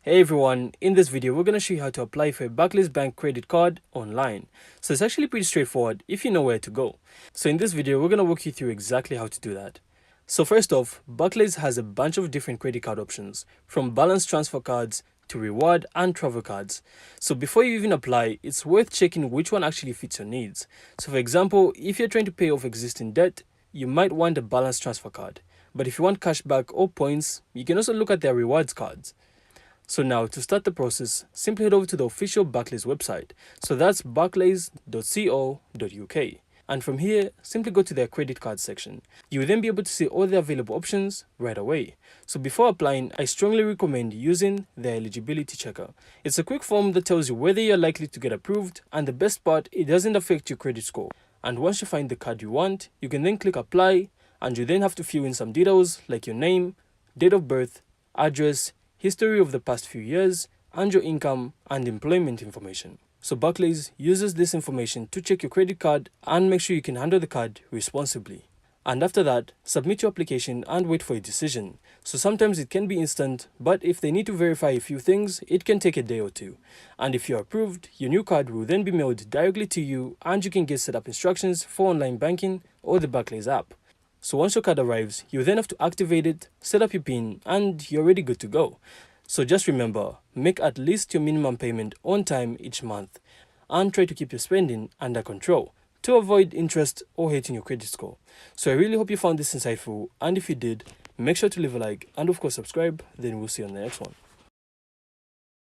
Hey everyone, in this video we're going to show you how to apply for a Barclays Bank credit card online. So it's actually pretty straightforward if you know where to go. So in this video we're going to walk you through exactly how to do that. So first off, Barclays has a bunch of different credit card options, from balance transfer cards to reward and travel cards. So before you even apply, it's worth checking which one actually fits your needs. So for example, if you're trying to pay off existing debt, you might want a balance transfer card. But if you want cashback or points, you can also look at their rewards cards. So now to start the process, simply head over to the official Barclays website. So that's barclays.co.uk. And from here, simply go to their credit card section. You will then be able to see all the available options right away. So before applying, I strongly recommend using the eligibility checker. It's a quick form that tells you whether you're likely to get approved, and the best part, it doesn't affect your credit score. And once you find the card you want, you can then click apply, and you then have to fill in some details like your name, date of birth, address, history of the past few years, and your income and employment information. So Barclays uses this information to check your credit card and make sure you can handle the card responsibly. And after that, submit your application and wait for a decision. So sometimes it can be instant, but if they need to verify a few things, it can take a day or two. And if you're approved, your new card will then be mailed directly to you, and you can get set up instructions for online banking or the Barclays app. So once your card arrives, you then have to activate it, set up your PIN, and you're already good to go. So just remember, make at least your minimum payment on time each month, and try to keep your spending under control to avoid interest or hitting your credit score. So I really hope you found this insightful, and if you did, make sure to leave a like and of course subscribe. Then we'll see you on the next one.